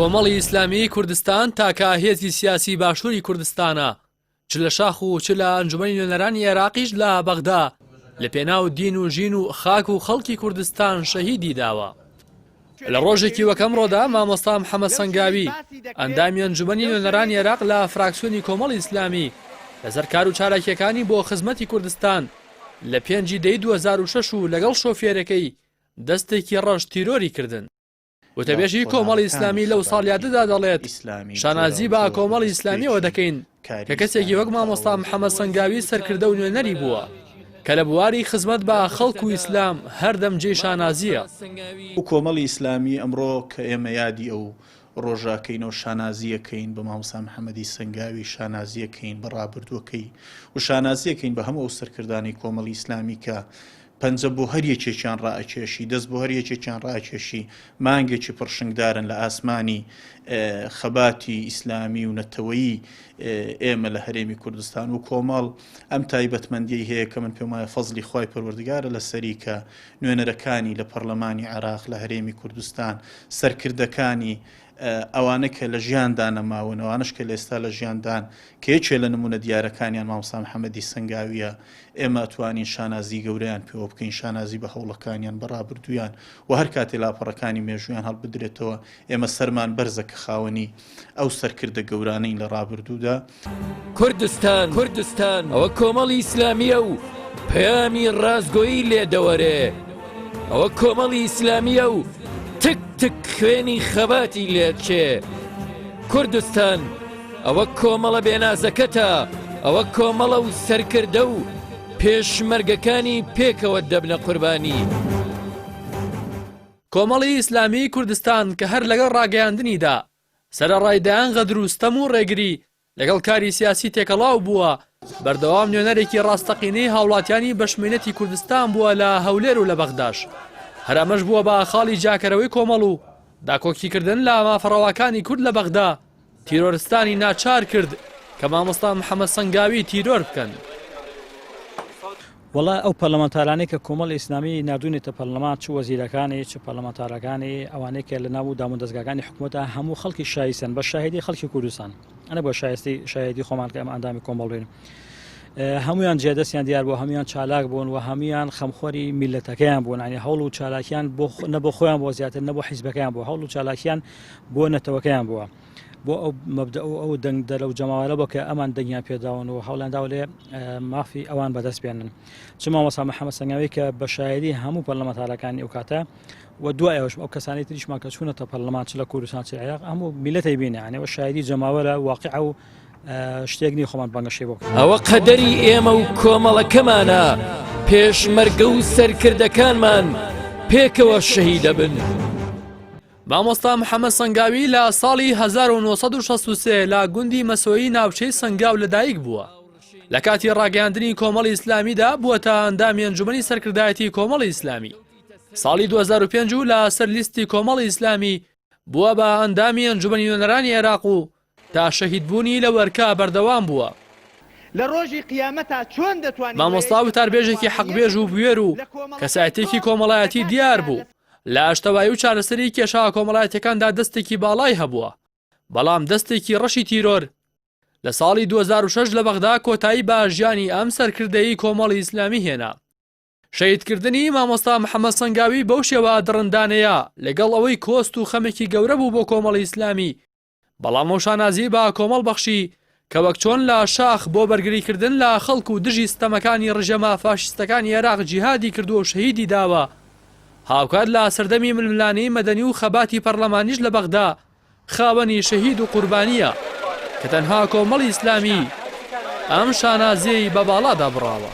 کۆمەڵی ئیسلامی کوردستان تاکە هێزی سیاسی باشووری کوردستانە چ لە شاخ و چ لە ئەنجومەنی نوێنەرانی عێراقیش لە بەغدا لە پێناو دین و ژین و خاک و خەڵکی کوردستان شەهیدی داوە. لە ڕۆژێکی وەکەم ڕۆدا مامۆستا محەممەد سەنگاوی ئەندامی ئەنجومەنی نوێنەرانی عێراق لە فراکسیۆنی کۆمەڵی ئیسلامی لەسەر کار و چالاکیەکانی بۆ خزمەتی کوردستان لە 5 دەی 2006 و لەگەڵ شۆفێرەکەی دەستێکی ڕەش تیرۆری کردن. وتەبێژی کۆمەڵی ئیسلامی لەو ساڵیادەدا دەڵێت شانازی بە کۆمەڵی ئیسلامیەوە دەکەین کە کەسێکی وەک مامۆستا محەممەد سەنگاوی سەرکردە و نوێنەری بووە کە لە بواری خزمەت بە خەڵک و ئیسلام هەردەم جێی شانازیە. و کۆمەڵی ئیسلامی ئەمڕۆ کە ئێمە یادی ئەو ڕۆژاکەینەوە شانازیەکەین بە مامۆستا محەممەدی سەنگاوی شانازیەکەین بە ڕابردووەکەی و شانازیەکەین بە هەموو ئەو سەرکردانی کۆمەڵی ئیسلامی کە پەنجە بۆ هەر یەکێکیان ڕائەکێشی دەست بۆ هەر یەکێکیان ڕائەکێشی مانگێکی پڕشنگدارن لە ئاسمانی خەباتی ئیسلامی و نەتەوەیی ئێمە لە هەرێمی کوردستان و کۆمەڵ ئەم تایبەتمەندی هەیە کە من پێم وایە فەزلی خوای پەروەردگارە لەسەری کە نوێنەرەکانی لە پەرلەمانی عێراق لە هەرێمی کوردستان سەرکردەکانی ئەوانە کە لە ژیاندا نەماون ئەوانش کە لە ئێستا لە ژیاندان کە یەکێ لە نمونە دیارەکانیان مامۆستا محەممەدی سەنگاویە ئێمە ئەتوانین شانازی گەورەیان پێوە بکەین شانازی بە هەوڵەکانیان بەڕابردویان و هەر کاتێ لاپەڕەکانی مێژویان هەڵبدرێتەوە ئێمە سەرمان بەرزە کە خاوەنی ئەو سەرکردە گەورانەی لە ڕابردوودا. کوردستان ئەوە کۆمەڵی ئیسلامیە و پەیامی ڕازگۆیی لێدەوەرێ ئەوە کۆمەڵی ئیسلامیە و تک تک خوێنی خەباتی لێچێ. کوردستان ئەوە کۆمەڵە بێنازەکەتە ئەوە کۆمەڵە و سەرکردە و پێشمەرگەکانی پێکەوە دەبنە قوربانی. کۆمەڵی ئیسلامی کوردستان کە هەر لەگەڵ ڕاگەیاندنیدا سەرەڕایدایان غەدروستەم و ڕێگری لەگەڵ کاری سیاسی تێکەڵاو بووە بەردەوام نوێنەرێکی ڕاستەقینەی هاوڵاتیانی بەشمێنەتی کوردستان بووە لە هەولێر و لە بەغداش. هەرەمەش بووە بە خاڵی جاکەرەوەی کۆمەڵ و داکۆکیکردن لە مافەڕەواکانی کورد لە بەغدا تیرۆرستانی ناچار کرد کە مامۆستا محەممەد سەنگاوی تیرۆر بکەن. وڵا ئەو پەرلەمانتارانەی کە کۆمەڵی ئیسلامی نردونێتە پەرلەمان چ وەزیرەکانی چ پەرلەمانتارەکانی ئەوانەیە کە لە ناو دام و دەستگاکانی حکوومەتە هەموو خەڵکی شایستن بە شاهدی خەڵکی کوردستان ئەنە بۆ شایدی خۆمان کە ئەمە ئەندامی کۆمەڵێن هەمویان جێدەستیان دیار بوو هەمویان چالاک بوون و هەمویان خەمخۆری میلەتەکەیان بوون ینی هەوڵ و چالاکیان نەبۆ خۆیان بۆ زیاتر نەبوو حیزبەکەیان بوو هەوڵ و چالاکیان بۆ نەتەوەکەیان بووە بۆ ئەو مەبدە ئەو دەنگدە لەو جەماوەرە بۆ کە ئەمان دەنگیان پێداون و هەوڵیاندا لێ مافی ئەوان بەدەست بێنن چ مامۆستا محەممەد سەنگاوی کە بە شایدی هەموو پەرلەمانتارەکانی ئەو کاتە و دوایەوەش ئەو کەسانی تریشمان کە چوونەتە پەرلەمان چ لە کوردستان چ عێراق هەموو میلەتی بینە ینی ئەوە شایدی جەماوەرە واقعە و شتێکنی خۆمان بەنگەشەی بۆ ئەوە قەدەری ئێمە و کۆمەڵەکەمانە پێشمەرگە و سەرکردەکانمان پێکەوە شەهیدە بن. مامۆستا محەممەد سەنگاوی لە ساڵی 1963 لە گوندی مەسۆیی ناوچەی سەنگاو لەدایک بووە. لە کاتی ڕاگەیاندنی کۆمەڵی ئیسلامیدا بووەتە ئەندامی ئەنجومەنی سەرکردایەتی کۆمەڵی ئیسلامی. ساڵی 2005 لە سەر لیستی کۆمەڵی ئیسلامی بووە بە ئەندامی ئەنجومەنی نوێنەرانی عێراق و تا شەهیدبوونی لە وەرکە بەردەوام بووە. لە ڕۆژی قیامەتە چۆن دەتوانین مامۆستا وتاربێژێکی حەقبێژ و بوێر و کەسایەتێکی کۆمەڵایەتی دیار بوو لە ئاشتەوایی و چارەسەری کێشا کۆمەڵایەتەکاندا دەستێکی باڵای هەبووە بەڵام دەستێکی ڕەشی تیرۆر لە ساڵی 2006 لە بەغدا کۆتایی بە ژیانی ئەم سەرکردەی کۆمەڵی ئیسلامی هێنا. شەهیدکردنی مامۆستا محەممەد سەنگاوی بەو شێوە دڕندانەیە لەگەڵ ئەوەی کۆست و خەمێکی گەورە بوو بۆ کۆمەڵی ئیسلامی بەڵام ئەو شانازی بە کۆمەڵ بەخشی کە وەک چۆن لە شاخ بۆ بەرگریکردن لە خەڵک و دژی ستەمەکانی ڕژەمە فاشستەکانی عێراق جیهادی کردو و شەهیدی داوە هاوکات لە سەردەمی ململانی مەدەنی و خەباتی پەرلەمانیش لە بەغدا خاوەنی شەهید و قوربانیە کە تەنها کۆمەڵی ئیسلامی ئەم شانازیەی بە باڵادا بڕاوە.